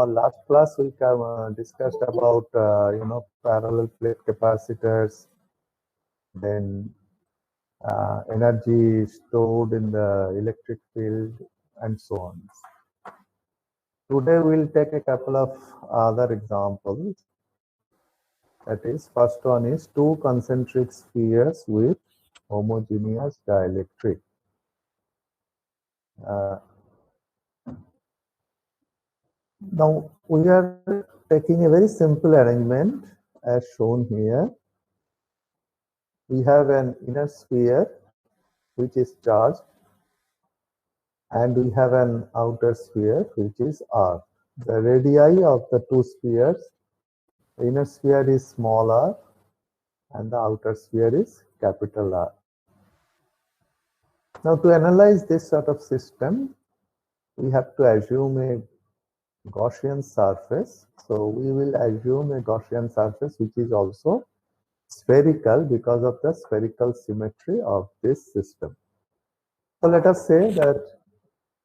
our last class we discussed about parallel plate capacitors, then energy stored in the electric field, and so on. Today we'll take a couple of other examples. That is, first one is two concentric spheres with homogeneous dielectric. Now we are taking a very simple arrangement as shown here. We have an inner sphere which is charged, and we have an outer sphere which is R. The radii of the two spheres, the inner sphere is small r and the outer sphere is capital R. Now to analyze this sort of system, we have to assume a Gaussian surface. So we will assume a Gaussian surface which is also spherical because of the spherical symmetry of this system. So let us say that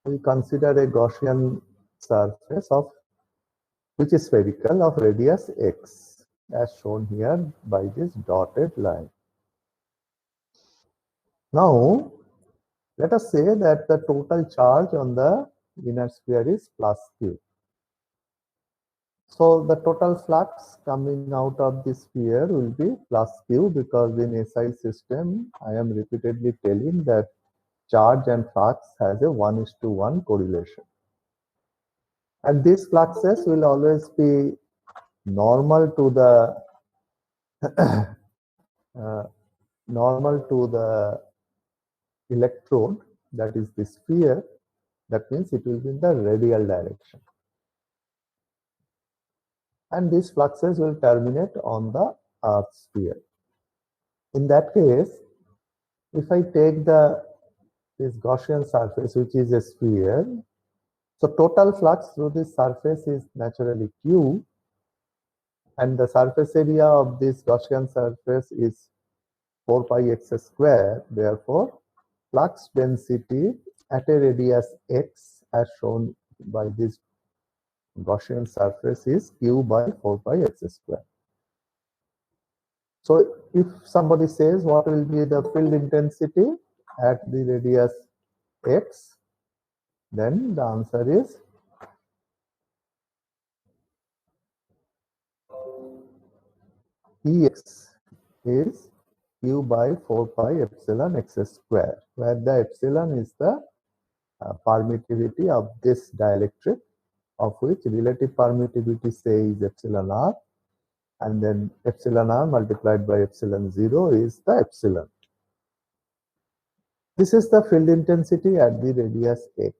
we consider a Gaussian surface of which is spherical of radius x as shown here by this dotted line. Now let us say that the total charge on the inner sphere is plus q. So the total flux coming out of this sphere will be plus q, because in SI system I am repeatedly telling that charge and flux has a 1:1 correlation. And these fluxes will always be normal to the electrode, that is the sphere. That means it will be in the radial direction. And these fluxes will terminate on the earth sphere. In that case, if I take this Gaussian surface which is a sphere, so total flux through this surface is naturally q, and the surface area of this Gaussian surface is 4 pi x square. Therefore, flux density at a radius x as shown by this Gaussian surface is q by 4 pi x square. So if somebody says what will be the field intensity at the radius x, then the answer is Ex is q by 4 pi epsilon x square, where the epsilon is the permittivity of this dielectric, of which relative permittivity say is epsilon r, and then epsilon r multiplied by epsilon 0 is the epsilon. This is the field intensity at the radius x.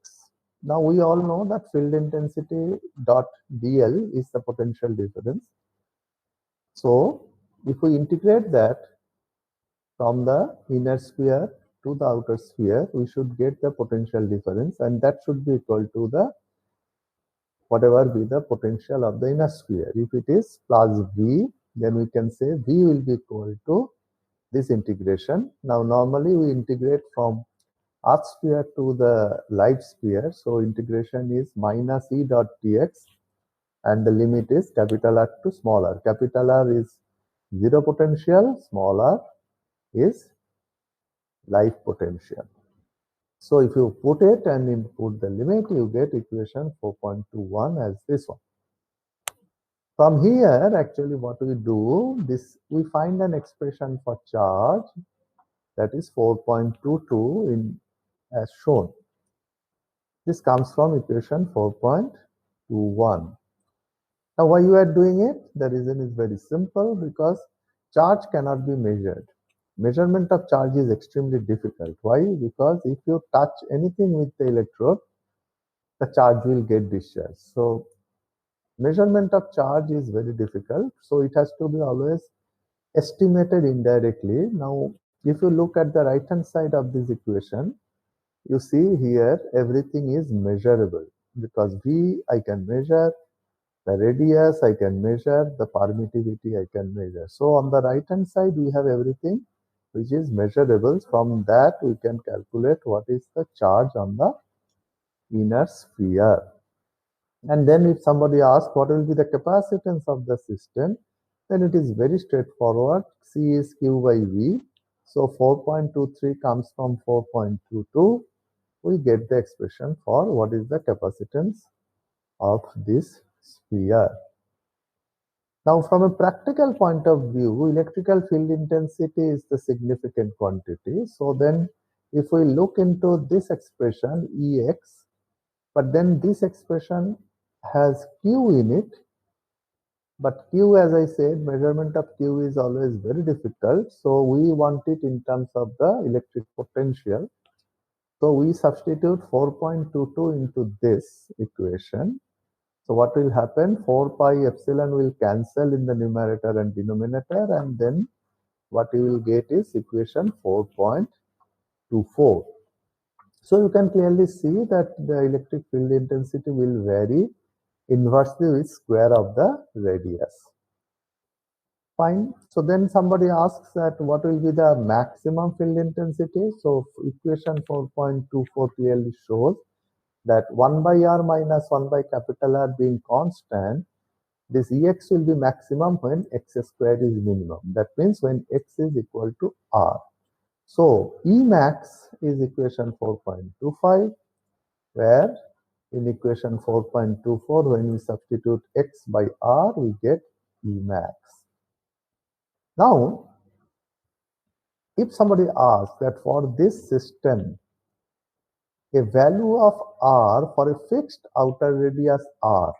Now we all know that field intensity dot dl is the potential difference. So if we integrate that from the inner sphere to the outer sphere, we should get the potential difference, and that should be equal to the whatever be the potential of the inner sphere. If it is plus V, then we can say V will be equal to this integration. Now normally we integrate from earth sphere to the light sphere, so integration is minus E dot dx, and the limit is capital R to small r. Capital R is zero potential, small r is life potential. So if you put it and input the limit, you get equation 4.21 as this one. From here, actually what we do, we find an expression for charge that is 4.22 as shown. This comes from equation 4.21. Now why you are doing it? The reason is very simple, because charge cannot be measured. Measurement of charge is extremely difficult. Why? Because if you touch anything with the electrode, the charge will get discharged. So measurement of charge is very difficult. So it has to be always estimated indirectly. Now, if you look at the right hand side of this equation, you see here everything is measurable, because V I can measure, the radius I can measure, the permittivity I can measure. So on the right hand side we have everything which is measurable. From that we can calculate what is the charge on the inner sphere. And then if somebody asks what will be the capacitance of the system, then it is very straightforward. C is Q by V. So 4.23 comes from 4.22. We get the expression for what is the capacitance of this sphere. Now, from a practical point of view, electrical field intensity is the significant quantity. So then if we look into this expression, Ex, but then this expression has Q in it, but Q, as I said, measurement of Q is always very difficult. So we want it in terms of the electric potential. So we substitute 4.22 into this equation. So what will happen? 4 pi epsilon will cancel in the numerator and denominator, and then what you will get is equation 4.24. So you can clearly see that the electric field intensity will vary inversely with square of the radius. Fine. So then somebody asks that what will be the maximum field intensity? So equation 4.24 clearly shows that 1 by r minus 1 by capital R being constant, this Ex will be maximum when x squared is minimum. That means when x is equal to r. So Emax is equation 4.25, where in equation 4.24, when we substitute x by r, we get Emax. Now, if somebody asks that for this system, a value of r for a fixed outer radius r,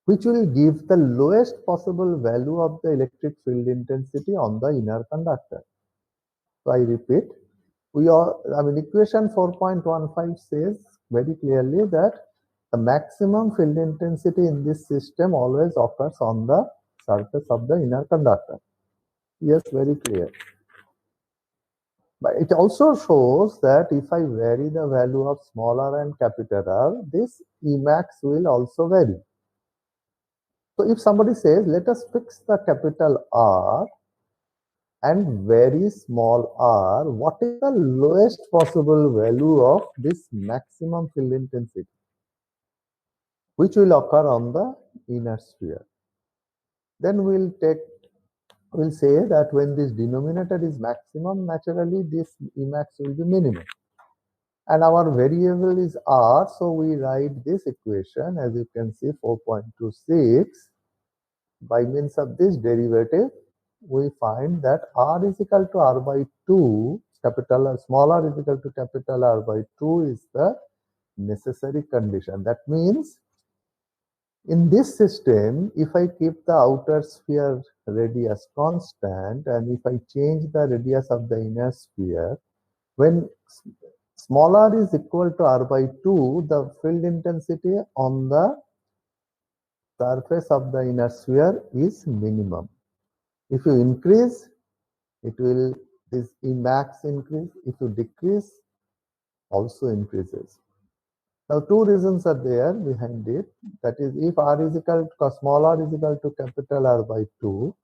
which will give the lowest possible value of the electric field intensity on the inner conductor. So I repeat, equation 4.15 says very clearly that the maximum field intensity in this system always occurs on the surface of the inner conductor. Yes, very clear. But it also shows that if I vary the value of small r and capital R, this Emax will also vary. So if somebody says, let us fix the capital R and very small r, what is the lowest possible value of this maximum field intensity, which will occur on the inner sphere? Then we'll say that when this denominator is maximum, naturally this Emax will be minimum. And our variable is r, so we write this equation, as you can see, 4.26. By means of this derivative, we find that r is equal to r by 2, capital R, small r is equal to capital R by 2 is the necessary condition. That means in this system, if I keep the outer sphere radius constant and if I change the radius of the inner sphere, when small r is equal to r by 2, the field intensity on the surface of the inner sphere is minimum. If you increase, it will, this Emax increase. If you decrease, also increases. Now, two reasons are there behind it. That is, if r is equal to, small r is equal to capital R by 2,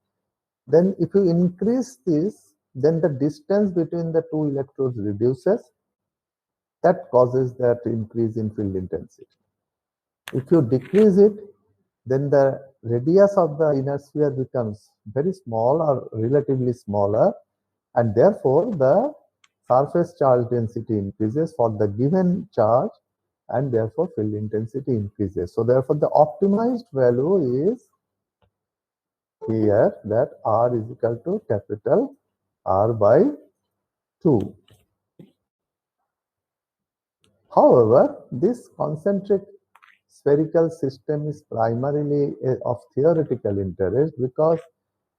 then if you increase this, then the distance between the two electrodes reduces. That causes that increase in field intensity. If you decrease it, then the radius of the inner sphere becomes very small or relatively smaller, and therefore the surface charge density increases for the given charge, and therefore field intensity increases. So therefore the optimized value is here, that r is equal to capital R by 2. However, this concentric spherical system is primarily of theoretical interest, because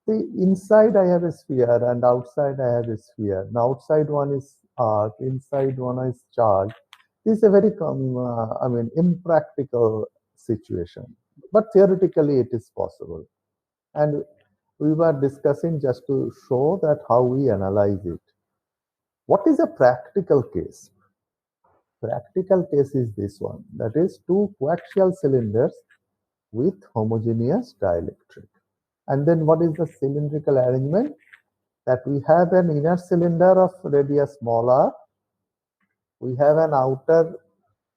see, inside I have a sphere and outside I have a sphere. Now outside one is arc, inside one is charge. This is a very impractical situation, but theoretically it is possible. And we were discussing just to show that how we analyze it. What is a practical case? Practical case is this one, that is two coaxial cylinders with homogeneous dielectric. And then what is the cylindrical arrangement? That we have an inner cylinder of radius small r, we have an outer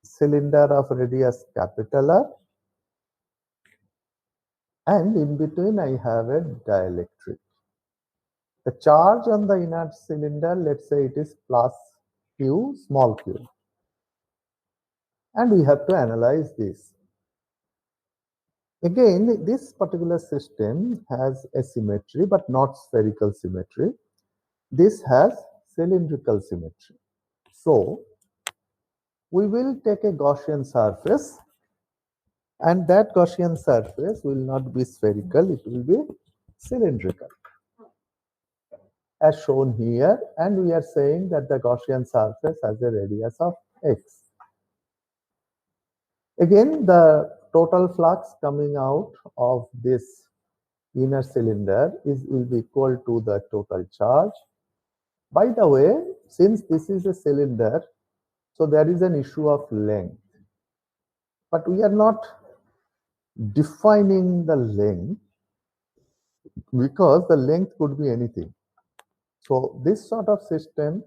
cylinder of radius capital R, and in between I have a dielectric. The charge on the inner cylinder, let's say it is plus q, small q. And we have to analyze this. Again, this particular system has a symmetry, but not spherical symmetry. This has cylindrical symmetry. So, we will take a Gaussian surface, and that Gaussian surface will not be spherical, it will be cylindrical, as shown here, and we are saying that the Gaussian surface has a radius of x. Again, the total flux coming out of this inner cylinder will be equal to the total charge. By the way, since this is a cylinder, so there is an issue of length. But we are not defining the length because the length could be anything. So this sort of system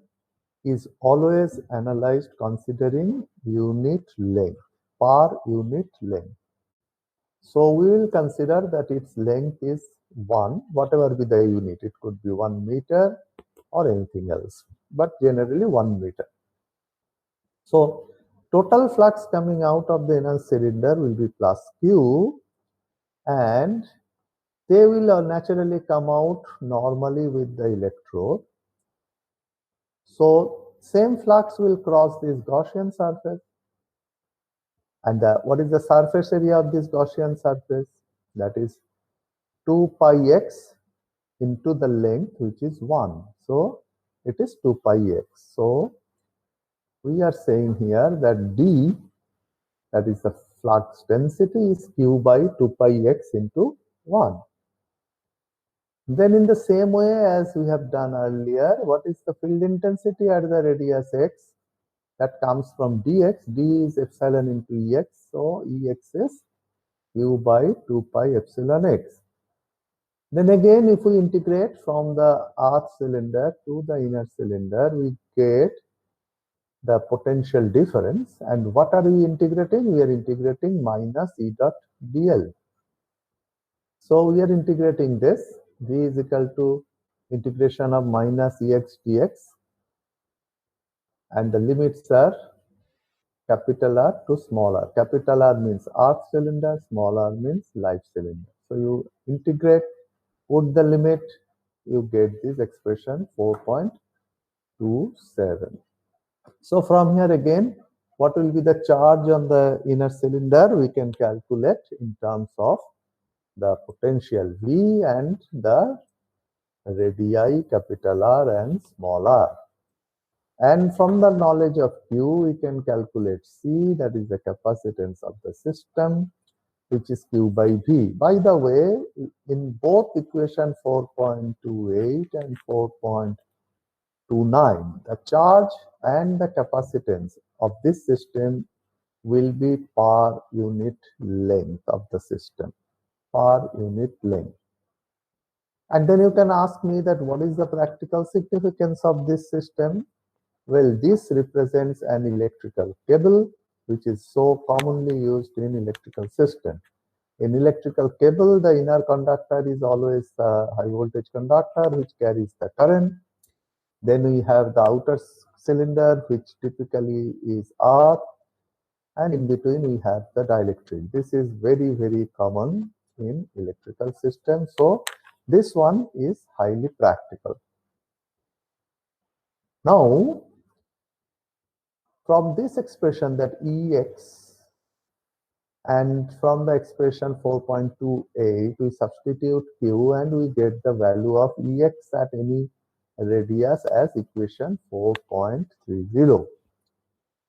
is always analyzed considering unit length, per unit length. So we will consider that its length is 1, whatever be the unit. It could be 1 meter or anything else, but generally 1 meter. So total flux coming out of the inner cylinder will be plus Q, and they will naturally come out normally with the electrode. So same flux will cross this Gaussian surface. And what is the surface area of this Gaussian surface? That is 2 pi x into the length, which is 1. So it is 2 pi x. So we are saying here that D, that is the flux density, is Q by 2 pi x into 1. Then in the same way as we have done earlier, what is the field intensity at the radius x? That comes from dx. D is epsilon into Ex. So Ex is Q by 2 pi epsilon x. Then again, if we integrate from the earth cylinder to the inner cylinder, we get the potential difference. And what are we integrating? We are integrating minus E dot dl. So we are integrating this. V is equal to integration of minus Ex dx. And the limits are capital R to small r. Capital R means earth cylinder, small r means life cylinder. So you integrate, put the limit, you get this expression 4.27. So from here again, what will be the charge on the inner cylinder? We can calculate in terms of the potential V and the radii capital R and small r. And from the knowledge of Q, we can calculate C, that is the capacitance of the system, which is Q by V. By the way, in both equation 4.28 and 4.29, the charge and the capacitance of this system will be per unit length of the system, per unit length. And then you can ask me that what is the practical significance of this system? Well, this represents an electrical cable, which is so commonly used in electrical system. In electrical cable, the inner conductor is always a high voltage conductor, which carries the current. Then we have the outer cylinder, which typically is earth, and in between we have the dielectric. This is very, very common in electrical systems. So this one is highly practical. Now, from this expression that Ex, and from the expression 4.28, we substitute Q and we get the value of Ex at any radius as equation 4.30.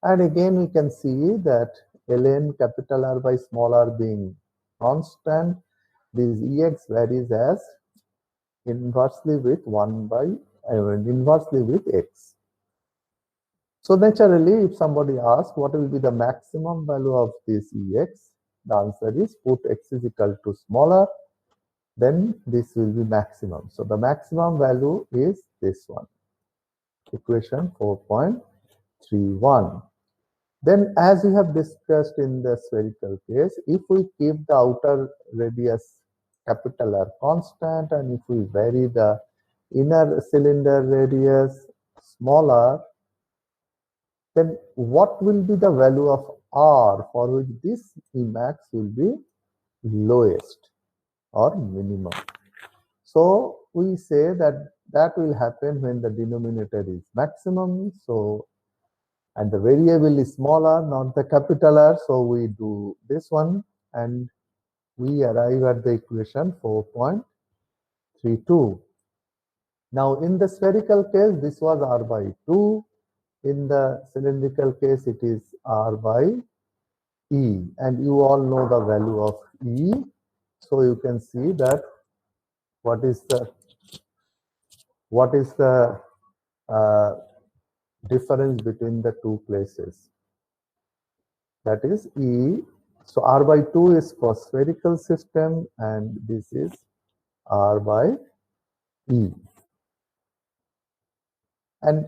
And again, we can see that ln capital R by small r being constant, this Ex varies as inversely with inversely with x. So naturally, if somebody asks what will be the maximum value of this Ex, the answer is put x is equal to smaller, then this will be maximum. So the maximum value is this one, equation 4.31. Then, as we have discussed in the spherical case, if we keep the outer radius capital R constant and if we vary the inner cylinder radius small r, then what will be the value of R for which this Emax will be lowest or minimum? So we say that that will happen when the denominator is maximum. So, and the variable is small r, not the capital R. So we do this one and we arrive at the equation 4.32. Now in the spherical case, this was r by 2. In the cylindrical case, it is r by e. And you all know the value of e. So you can see that what is the uh, difference between the two places. That is E. So R by 2 is for spherical system and this is R by E. And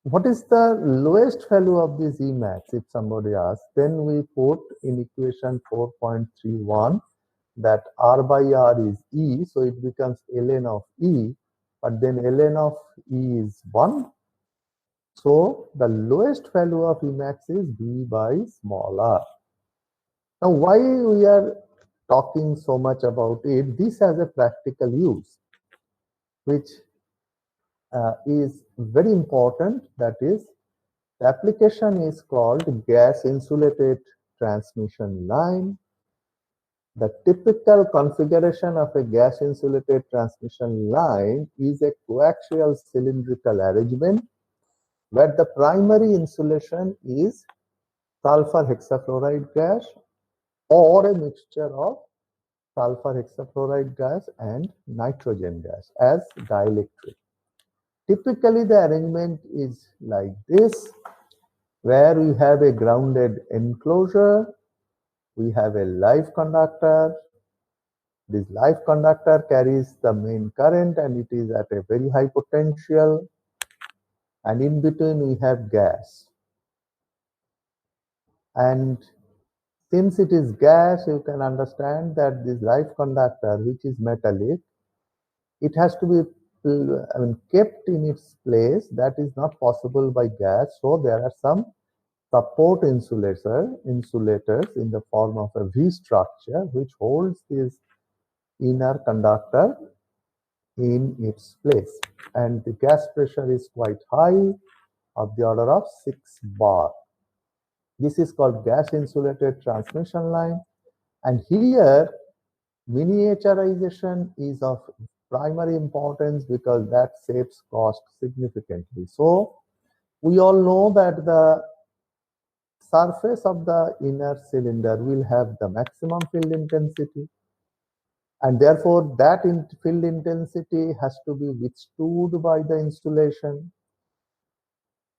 what is the lowest value of this Emax? If somebody asks, then we put in equation 4.31 that R by R is E, so it becomes ln of E, but then ln of E is 1. So the lowest value of Emax is B by small r. Now, why we are talking so much about it? This has a practical use, which is very important. That is, the application is called gas insulated transmission line. The typical configuration of a gas insulated transmission line is a coaxial cylindrical arrangement where the primary insulation is sulfur hexafluoride gas or a mixture of sulfur hexafluoride gas and nitrogen gas as dielectric. Typically, the arrangement is like this, where we have a grounded enclosure, we have a live conductor. This live conductor carries the main current and it is at a very high potential, and in between we have gas. And since it is gas, you can understand that this live conductor, which is metallic, it has to be kept in its place. That is not possible by gas. So there are some support insulators in the form of a V structure which holds this inner conductor in its place. And the gas pressure is quite high, of the order of 6 bar. This is called gas insulated transmission line. And here miniaturization is of primary importance because that saves cost significantly. So we all know that the surface of the inner cylinder will have the maximum field intensity, and therefore that field intensity has to be withstood by the insulation.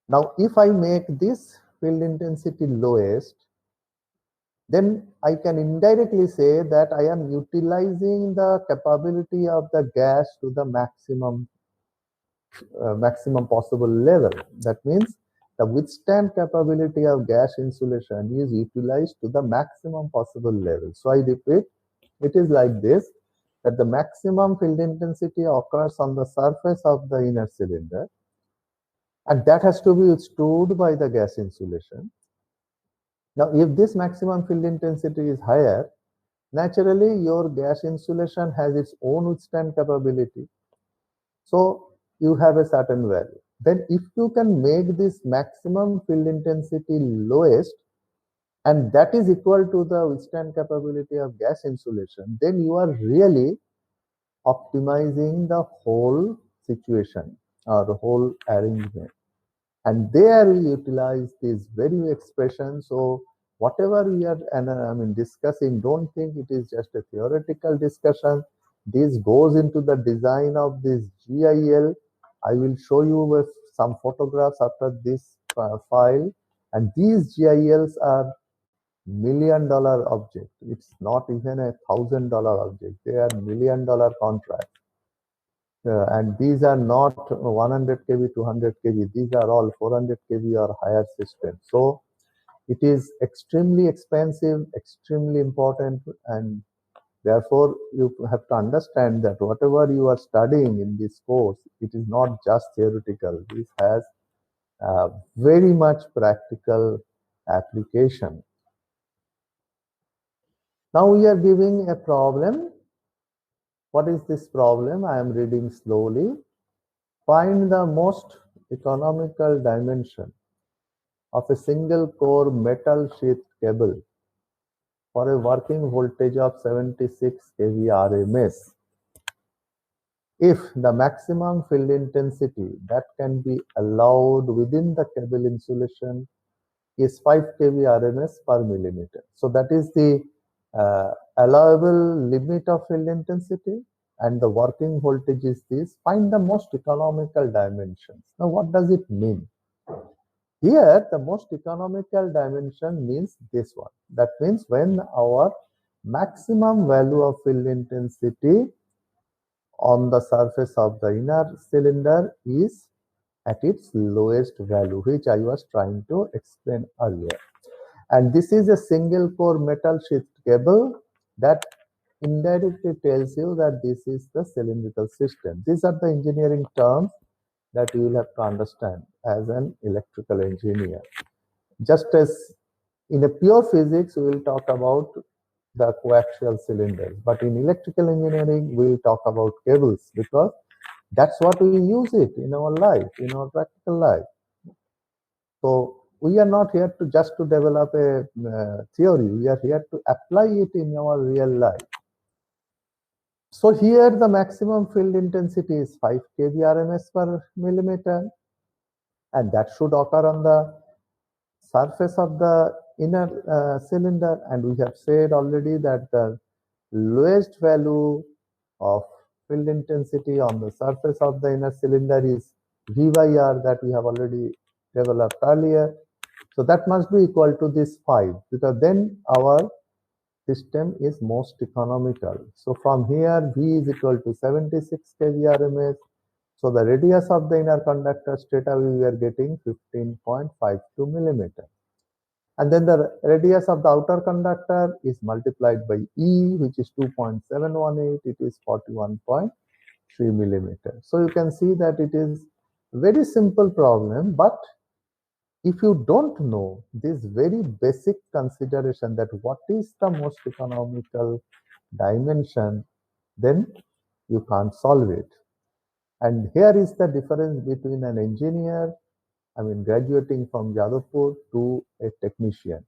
Now if I make this field intensity lowest, then I can indirectly say that I am utilizing the capability of the gas to the maximum possible level. That means the withstand capability of gas insulation is utilized to the maximum possible level. So I repeat, it is like this, that the maximum field intensity occurs on the surface of the inner cylinder, and that has to be withstood by the gas insulation. Now, if this maximum field intensity is higher, naturally your gas insulation has its own withstand capability. So you have a certain value. Then if you can make this maximum field intensity lowest, and that is equal to the withstand capability of gas insulation, then you are really optimizing the whole situation or the whole arrangement. And there we utilize this very expression. So whatever we are discussing, don't think it is just a theoretical discussion. This goes into the design of this GIL. I will show you with some photographs after this file. And these GILs are $1 million object. It's not even $1,000 object. They are $1 million contracts. And these are not 100 kV, 200 kV. These are all 400 kV or higher systems. So It is extremely expensive, extremely important, and therefore you have to understand that whatever you are studying in this course, it is not just theoretical. This has very much practical application. Now we are giving a problem. What is this problem? I am reading slowly. Find the most economical dimension of a single core metal sheath cable for a working voltage of 76 kV RMS. If the maximum field intensity that can be allowed within the cable insulation is 5 kV RMS per millimeter. So that is the allowable limit of field intensity, and the working voltage is this. Find the most economical dimensions. Now what does it mean? Here the most economical dimension means this one. That means when our maximum value of field intensity on the surface of the inner cylinder is at its lowest value, which I was trying to explain earlier. And this is a single core metal sheath cable that indirectly tells you that this is the cylindrical system. These are the engineering terms that you will have to understand as an electrical engineer. Just as in a pure physics, we will talk about the coaxial cylinders, but in electrical engineering, we will talk about cables because that's what we use it in our life, in our practical life. So we are not here to just to develop a theory. We are here to apply it in our real life. So here the maximum field intensity is 5 kV RMS per millimeter, and that should occur on the surface of the inner cylinder. And we have said already that the lowest value of field intensity on the surface of the inner cylinder is V by R, that we have already developed earlier. So that must be equal to this 5, because then our system is most economical. So from here, V is equal to 76 kV RMS. So the radius of the inner conductor straight away we are getting 15.52 millimeter. And then the radius of the outer conductor is multiplied by E, which is 2.718. It is 41.3 millimeter. So you can see that it is a very simple problem, but if you don't know this very basic consideration that what is the most economical dimension, then you can't solve it. And here is the difference between an engineer, graduating from Jadavpur, to a technician.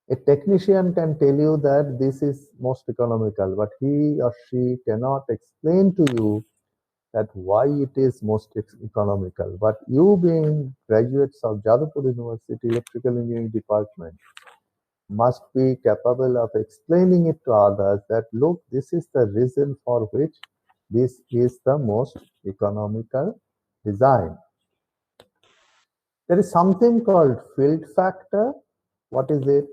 A technician can tell you that this is most economical, but he or she cannot explain to you that why it is most economical. But you, being graduates of Jadavpur University Electrical Engineering Department, must be capable of explaining it to others that look, this is the reason for which this is the most economical design. There is something called field factor. What is it?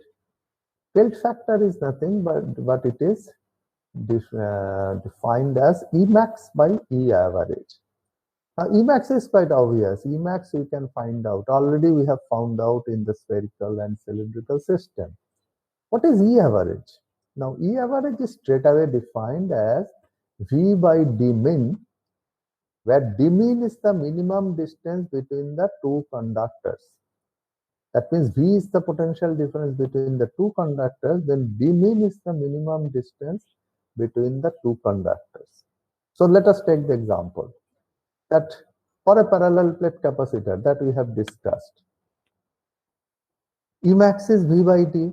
Field factor is nothing but it is defined as Emax by E average. Emax is quite obvious. Emax we can find out. Already we have found out in the spherical and cylindrical system. What is E average? Now E average is straight away defined as V by d min, where d min is the minimum distance between the two conductors. That means V is the potential difference between the two conductors, then d min is the minimum distance between the two conductors. So let us take the example that for a parallel plate capacitor that we have discussed, Emax is V by D.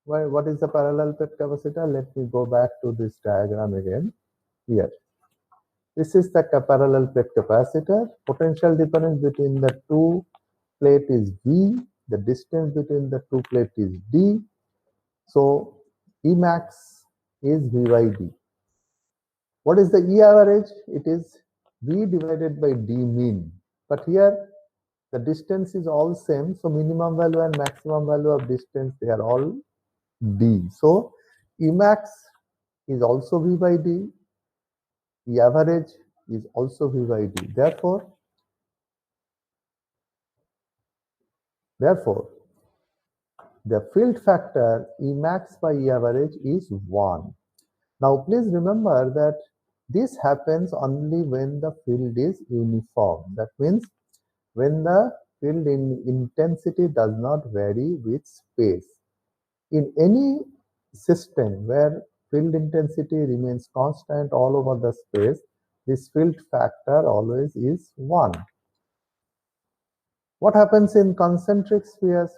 What is the parallel plate capacitor? Let me go back to this diagram again. Here, this is the parallel plate capacitor. Potential difference between the two plate is V. The distance between the two plate is D. So Emax is V by D. What is the E average? It is V divided by D min. But here the distance is all same. So minimum value and maximum value of distance, they are all D. So Emax is also V by D. E average is also V by D. Therefore, the field factor Emax by E average is 1. Now please remember that this happens only when the field is uniform. That means when the field intensity does not vary with space. In any system where field intensity remains constant all over the space, this field factor always is 1. What happens in concentric spheres?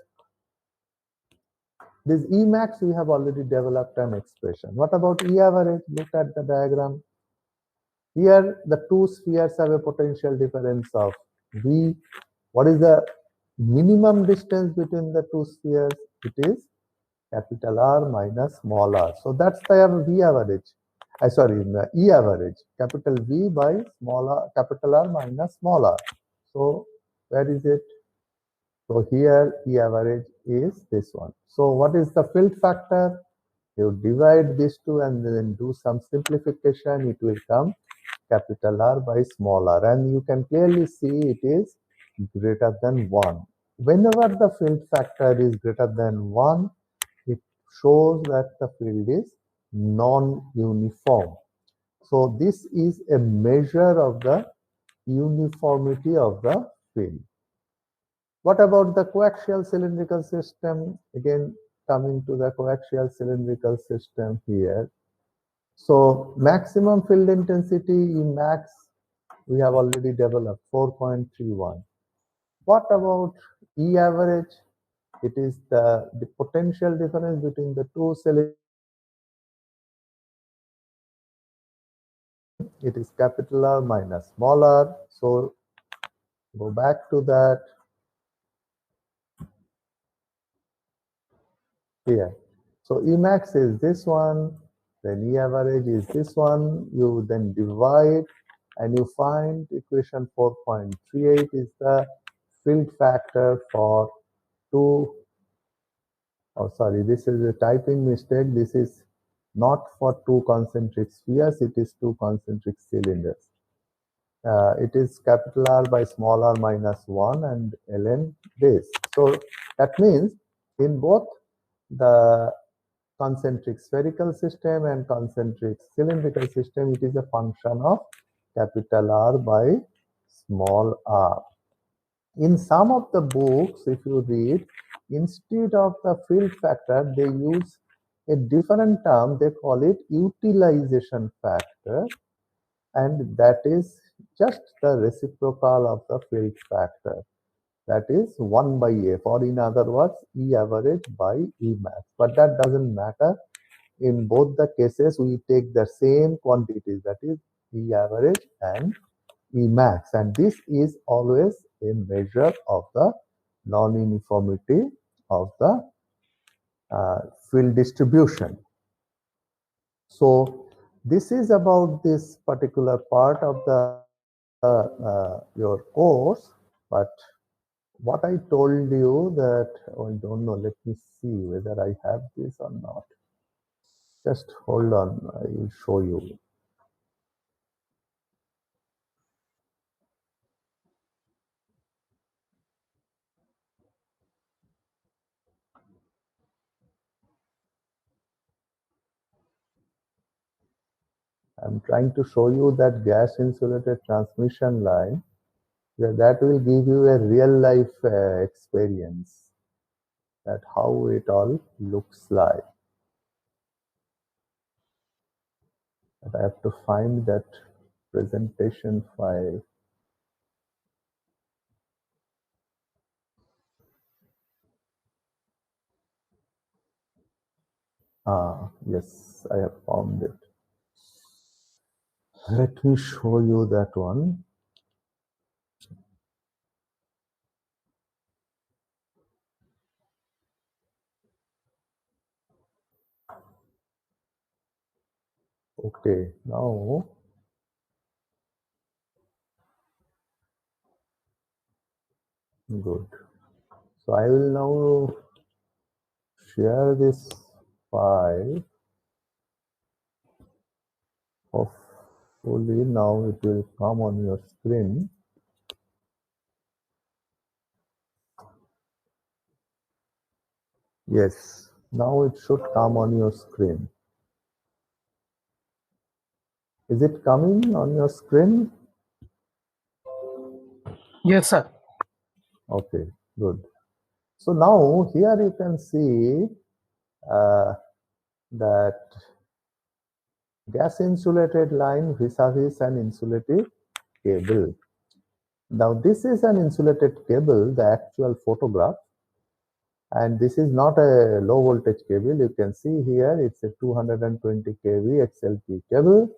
This Emax, we have already developed an expression. What about E average? Look at the diagram. Here, the two spheres have a potential difference of V. What is the minimum distance between the two spheres? It is capital R minus small r. So that's the V average. Sorry, the E average. Capital V by small r, capital R minus small r. So where is it? So here E average is this one. So what is the field factor? You divide these two and then do some simplification. It will come capital R by small r, and you can clearly see it is greater than 1. Whenever the field factor is greater than 1, it shows that the field is non-uniform. So this is a measure of the uniformity of the field. What about the coaxial cylindrical system? Again, coming to the coaxial cylindrical system here. So maximum field intensity in max, we have already developed 4.31. What about E average? It is the potential difference between the two cylinders. It is capital R minus small r. So go back to that here. So Emax is this one, then E average is this one. You then divide and you find equation 4.38 is the field factor for two. Oh, sorry, this is a typing mistake. This is not for two concentric spheres, it is two concentric cylinders. It is capital R by small r minus 1 and ln this. So that means in both the concentric spherical system and concentric cylindrical system, it is a function of capital R by small r. In some of the books, if you read, instead of the field factor, they use a different term. They call it utilization factor, and that is just the reciprocal of the field factor. That is 1 by F, or in other words, E average by E max. But that doesn't matter. In both the cases, we take the same quantities, that is E average and E max, and this is always a measure of the non-uniformity of the field distribution. So this is about this particular part of the your course, but what I told you that, oh, I don't know, let me see whether I have this or not. Just hold on, I will show you. I'm trying to show you that gas insulated transmission line. That will give you a real life experience that how it all looks like. But I have to find that presentation file. Yes, I have found it. Let me show you that one. Okay, now good. So I will now share this file. Hopefully now it will come on your screen. Yes, now it should come on your screen. Is it coming on your screen? Yes, sir. Okay, good. So now here you can see that gas insulated line vis-a-vis an insulated cable. Now this is an insulated cable, the actual photograph, and this is not a low voltage cable. You can see here it's a 220 kV XLP cable.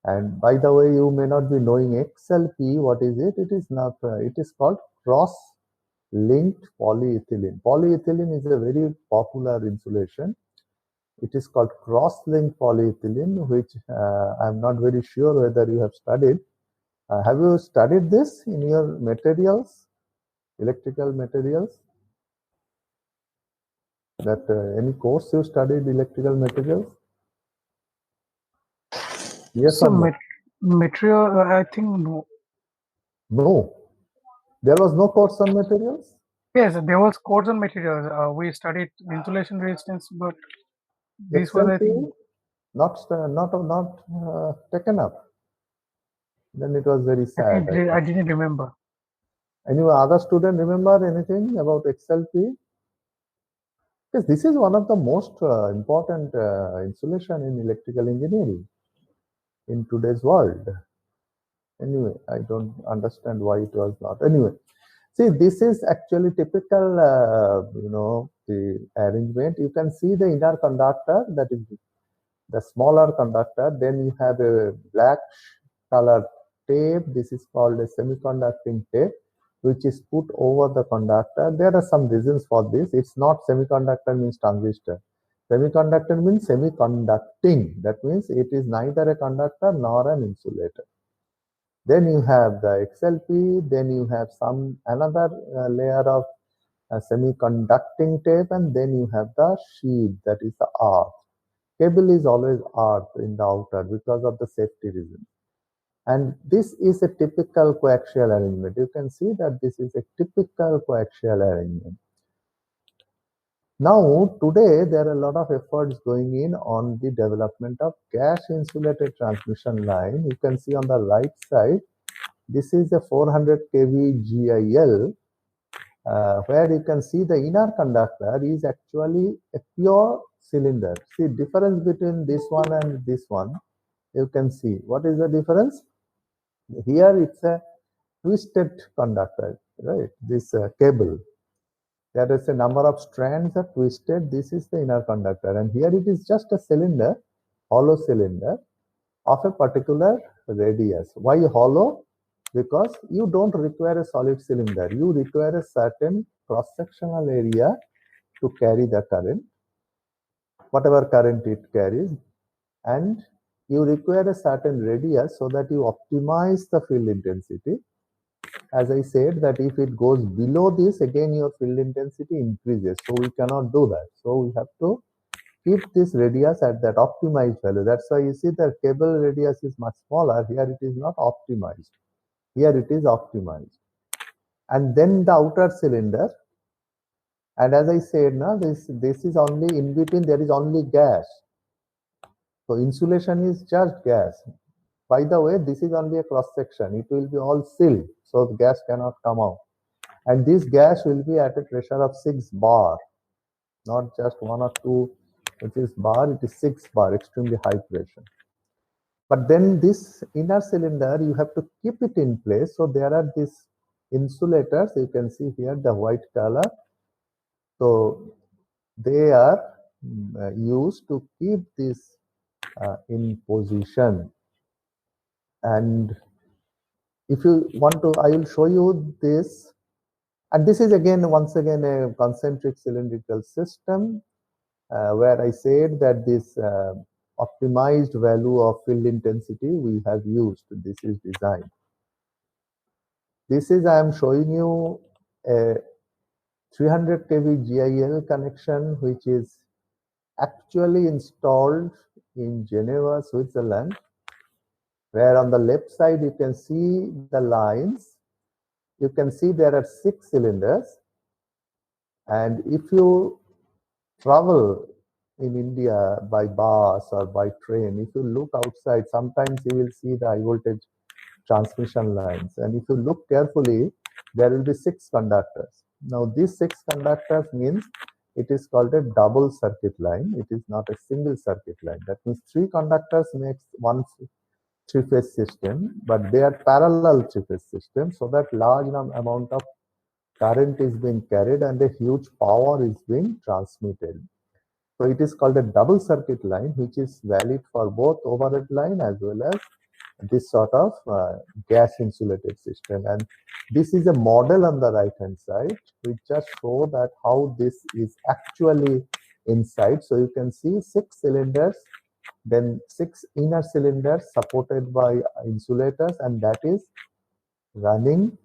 And by the way, you may not be knowing XLP. What is it? It is not. It is called cross-linked polyethylene. Polyethylene is a very popular insulation. It is called cross-linked polyethylene, which I'm not very sure whether you have studied. Have you studied this in your materials, electrical materials? That any course you studied electrical materials? Yes So or no? material, I think no. No. There was no course on materials? Yes, there was course on materials. We studied insulation resistance, but this was, I think, XLP not taken up. Then it was very sad. I didn't remember. Any other student remember anything about XLP? Yes, this is one of the most important insulation in electrical engineering in today's world. Anyway, I don't understand why it was not. Anyway, see, this is actually typical, the arrangement. You can see the inner conductor, that is the smaller conductor. Then you have a black color tape. This is called a semiconducting tape, which is put over the conductor. There are some reasons for this. It's not semiconductor means transistor. Semiconductor means semiconducting. That means it is neither a conductor nor an insulator. Then you have the XLP, then you have another layer of semiconducting tape, and then you have the sheet, that is the earth. Cable is always earth in the outer because of the safety reason. And this is a typical coaxial arrangement. You can see that this is a typical coaxial arrangement. Now, today, there are a lot of efforts going in on the development of gas insulated transmission line. You can see on the right side, this is a 400 kV GIL, where you can see the inner conductor is actually a pure cylinder. See, difference between this one and this one, you can see. What is the difference? Here it's a twisted conductor, right? This cable. There is a number of strands are twisted. This is the inner conductor. And here it is just a cylinder, hollow cylinder of a particular radius. Why hollow? Because you don't require a solid cylinder. You require a certain cross-sectional area to carry the current, whatever current it carries. And you require a certain radius so that you optimize the field intensity. As I said, that if it goes below this, again your field intensity increases. So we cannot do that. So we have to keep this radius at that optimized value. That's why you see the cable radius is much smaller. Here it is not optimized. Here it is optimized. And then the outer cylinder. And as I said, now this is only in between, there is only gas. So insulation is just gas. By the way, this is only a cross section. It will be all sealed, so the gas cannot come out. And this gas will be at a pressure of 6 bar, not just 1 or 2, which is bar, it is 6 bar, extremely high pressure. But then this inner cylinder, you have to keep it in place. So there are these insulators, you can see here the white color. So they are used to keep this in position. And if you want to, I will show you this. And this is again, once again, a concentric cylindrical system where I said that this optimized value of field intensity we have used. This is designed. This is, I am showing you a 300 kV GIL connection, which is actually installed in Geneva, Switzerland, where on the left side you can see the lines. You can see there are 6 cylinders, And if you travel in India by bus or by train, if you look outside, sometimes you will see the high voltage transmission lines. And if you look carefully, there will be 6 conductors. Now, these 6 conductors means it is called a double circuit line. It is not a single circuit line. That means 3 conductors makes one three-phase system, but they are parallel three-phase system, so that large amount of current is being carried and a huge power is being transmitted. So it is called a double circuit line, which is valid for both overhead line as well as this sort of gas insulated system. And this is a model on the right hand side, which just show that how this is actually inside. So you can see 6 cylinders, then 6 inner cylinders supported by insulators, and that is running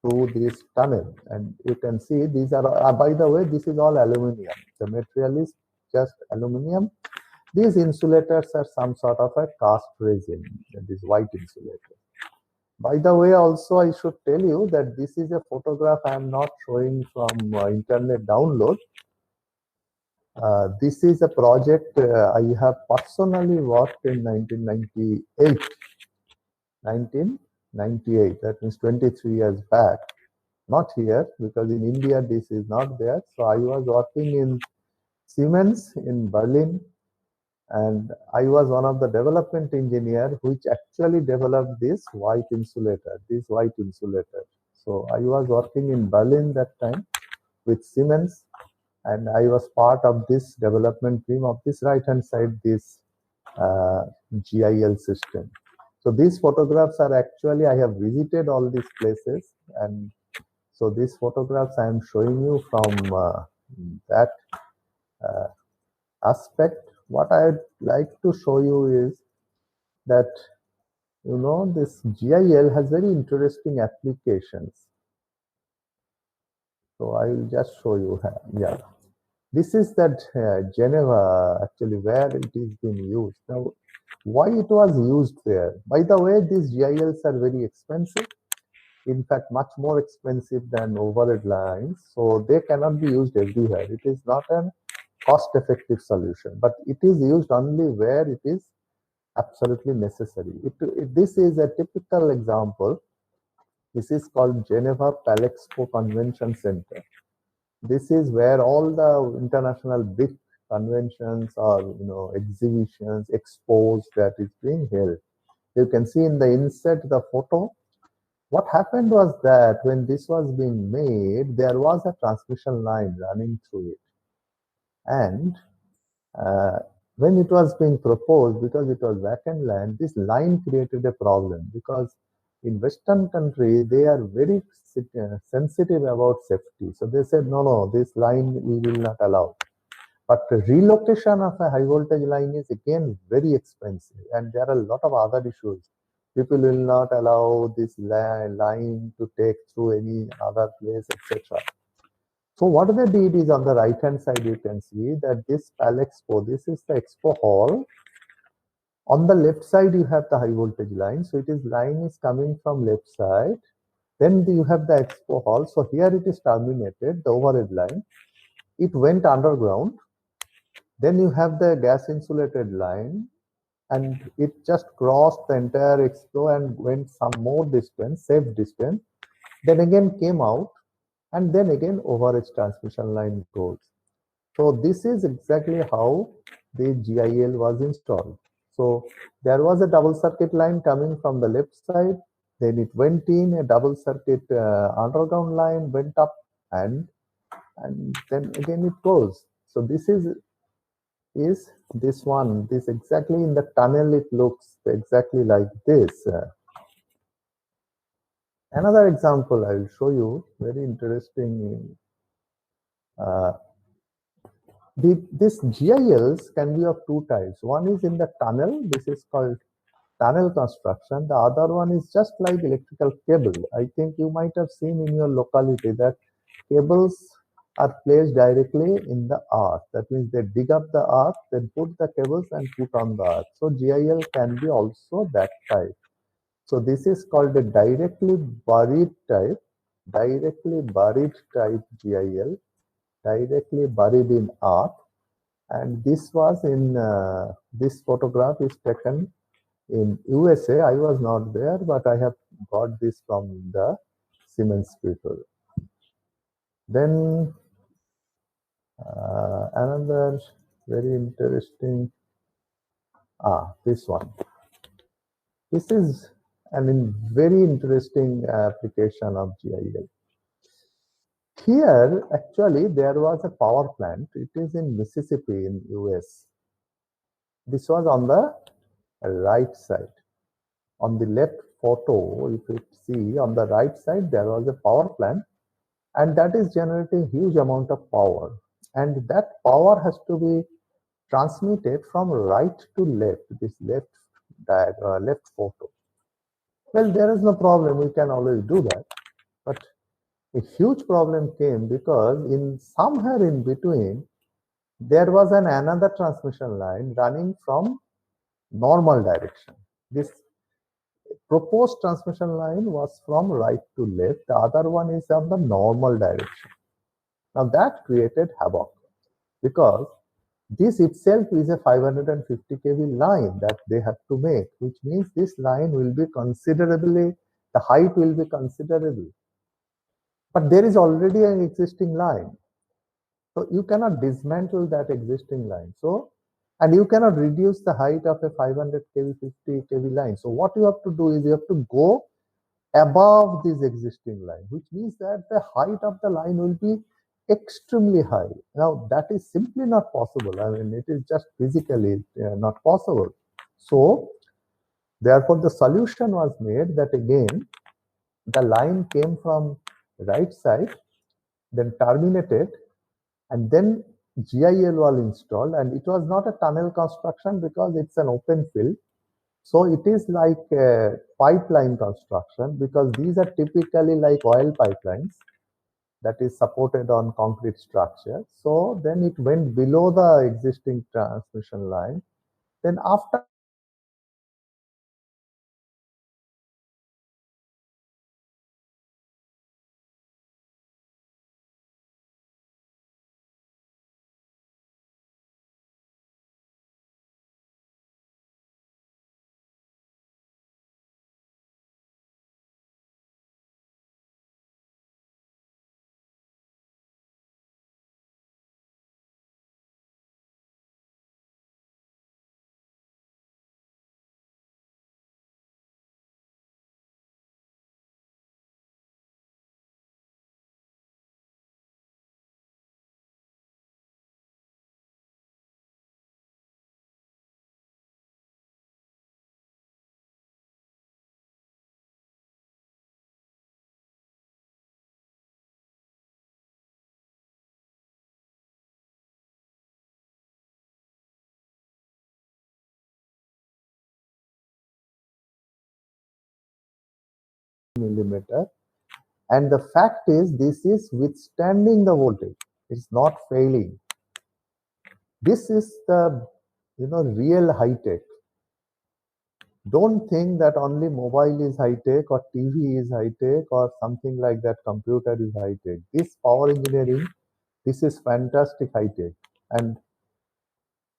through this tunnel. And you can see these are, by the way, this is all aluminum. The material is just aluminum. These insulators are some sort of a cast resin, this white insulator. By the way, also I should tell you that this is a photograph I am not showing from internet download. This is a project I have personally worked in 1998. 1998, that means 23 years back. Not here, because in India this is not there. So I was working in Siemens in Berlin, and I was one of the development engineer which actually developed this white insulator, So I was working in Berlin that time with Siemens, and I was part of this development team of this right hand side, this GIL system. So these photographs are actually, I have visited all these places, and so these photographs I am showing you from that aspect. What I'd like to show you is that, you know, this GIL has very interesting applications. So I will just show you. Yeah, this is that Geneva, actually, where it is being used. Now, why it was used there? By the way, these GILs are very expensive. In fact, much more expensive than overhead lines. So they cannot be used everywhere. It is not a cost-effective solution, but it is used only where it is absolutely necessary. This is a typical example. This is called Geneva Palexpo Convention Center. This is where all the international big conventions or exhibitions, expos that is being held. You can see in the inset the photo. What happened was that when this was being made, there was a transmission line running through it. And when it was being proposed, because it was vacant land, this line created a problem, because in Western country, they are very sensitive about safety. So they said, no, this line we will not allow. But the relocation of a high voltage line is again very expensive, and there are a lot of other issues. People will not allow this line to take through any other place, etc. So what they did is, on the right hand side, you can see that this Palexpo, this is the expo hall. On the left side, you have the high voltage line. So it is line is coming from left side. Then you have the expo hall. So here it is terminated, the overhead line. It went underground. Then you have the gas insulated line, and it just crossed the entire expo and went some more distance, safe distance. Then again came out, and then again overhead transmission line goes. So this is exactly how the GIL was installed. So there was a double circuit line coming from the left side, then it went in, a double circuit underground line went up, and then again it goes. So this is this one, this exactly in the tunnel, it looks exactly like this. Another example I will show you, very interesting. These GILs can be of 2 types. One is in the tunnel. This is called tunnel construction. The other one is just like electrical cable. I think you might have seen in your locality that cables are placed directly in the earth. That means they dig up the earth, then put the cables and put on the earth. So GIL can be also that type. So this is called a directly buried type GIL. directly buried in earth. And this was in this photograph is taken in USA. I was not there, but I have got this from the Siemens people. Then another very interesting, this one. This is very interesting application of GIL. Here, actually, there was a power plant. It is in Mississippi in US. This was on the right side. On the left photo, if you see on the right side, there was a power plant, and that is generating huge amount of power. And that power has to be transmitted from right to left, this left photo. Well, there is no problem. We can always do that. But a huge problem came because in somewhere in between, there was another transmission line running from normal direction. This proposed transmission line was from right to left. The other one is on the normal direction. Now that created havoc because this itself is a 550 kV line that they have to make, which means this line will be considerably, the height will be considerable. But there is already an existing line. So you cannot dismantle that existing line. So, and you cannot reduce the height of a 500 kV, 50 kV line. So what you have to do is you have to go above this existing line, which means that the height of the line will be extremely high. Now that is simply not possible. I mean, it is just physically not possible. So therefore the solution was made that again, the line came from right side, then terminated, and then GIL was installed, and it was not a tunnel construction because it's an open field. So it is like a pipeline construction because these are typically like oil pipelines that is supported on concrete structure. So then it went below the existing transmission line. Then after millimeter, and the fact is this is withstanding the voltage. It's not failing. This is the real high tech. Don't think that only mobile is high tech or TV is high tech or something like that, computer is high tech. This power engineering, this is fantastic high tech. And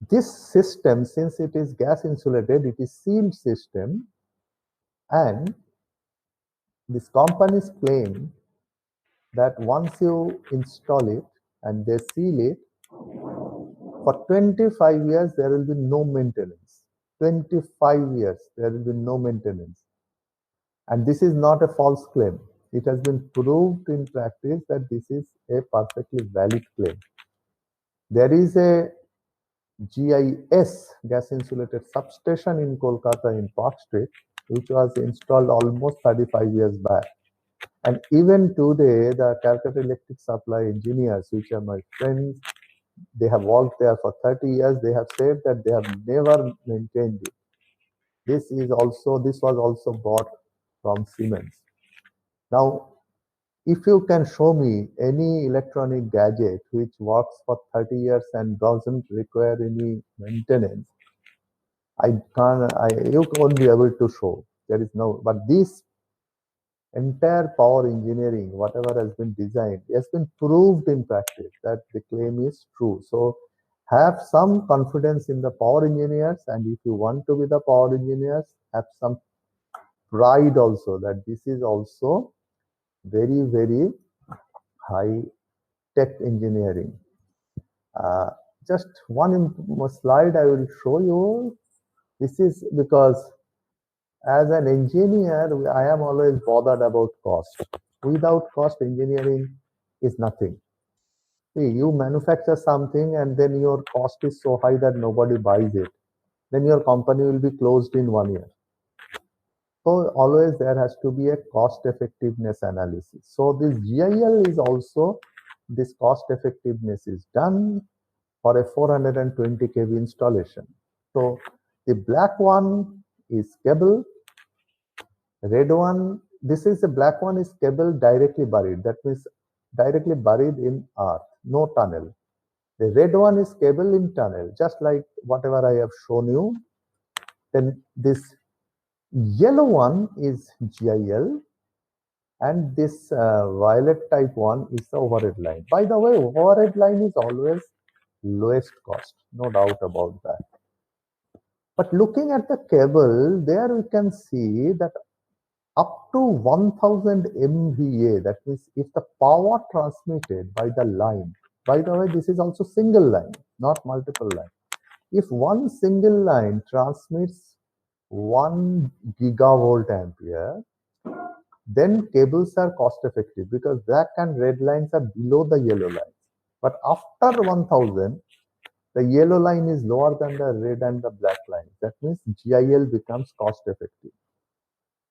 this system, since it is gas insulated, it is sealed system, and these companies claim that once you install it and they seal it, for 25 years there will be no maintenance. 25 years there will be no maintenance. And this is not a false claim. It has been proved in practice that this is a perfectly valid claim. There is a GIS, gas insulated substation in Kolkata in Park Street, which was installed almost 35 years back. And even today, the Calcutta Electric Supply engineers, which are my friends, they have worked there for 30 years. They have said that they have never maintained it. This was also bought from Siemens. Now, if you can show me any electronic gadget which works for 30 years and doesn't require any maintenance, you won't be able to show. There is no, but this entire power engineering, whatever has been designed, has been proved in practice that the claim is true. So have some confidence in the power engineers, and if you want to be the power engineers, have some pride also that this is also very, very high tech engineering. Uh, just one slide I will show you. This is because as an engineer, I am always bothered about cost. Without cost, engineering is nothing. See, you manufacture something and then your cost is so high that nobody buys it. Then your company will be closed in 1 year. So always there has to be a cost effectiveness analysis. So this GIL is also, this cost effectiveness is done for a 420 kV installation. So the black one is cable, red one, this is the black one is cable directly buried. That means directly buried in earth, no tunnel. The red one is cable in tunnel, just like whatever I have shown you. Then this yellow one is GIL, and this violet type one is the overhead line. By the way, overhead line is always lowest cost, no doubt about that. But looking at the cable, there we can see that up to 1000 MVA, that means if the power transmitted by the line, by the way, this is also single line, not multiple line. If one single line transmits 1 gigavolt ampere, then cables are cost effective because black and red lines are below the yellow line. But after 1000, the yellow line is lower than the red and the black line. That means GIL becomes cost effective.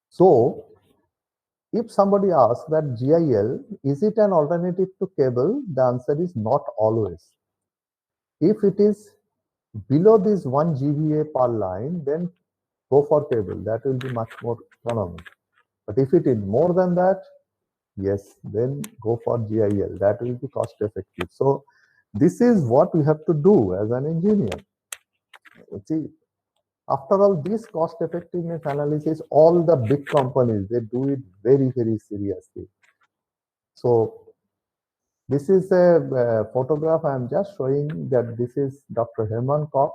So if somebody asks that GIL, is it an alternative to cable? The answer is not always. If it is below this 1 GVA per line, then go for cable. That will be much more economic. But if it is more than that, yes, then go for GIL. That will be cost effective. So this is what we have to do as an engineer. See, after all, this cost effectiveness analysis, all the big companies, they do it very, very seriously. So this is a photograph I am just showing that this is Dr. Herman Koch,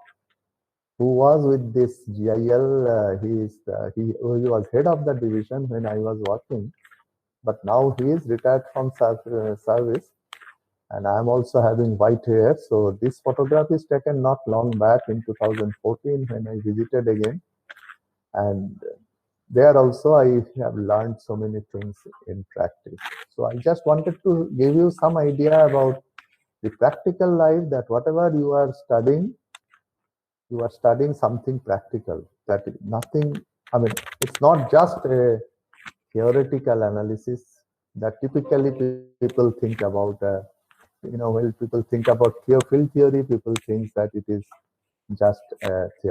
who was with this GIL. He was head of the division when I was working, but now he is retired from service, and I am also having white hair. So this photograph is taken not long back in 2014 when I visited again, and there also I have learned so many things in practice. So I just wanted to give you some idea about the practical life, that whatever you are studying something practical. That is nothing, I mean, it's not just a theoretical analysis that typically people think about. When people think about field theory, people think that it is just a theory.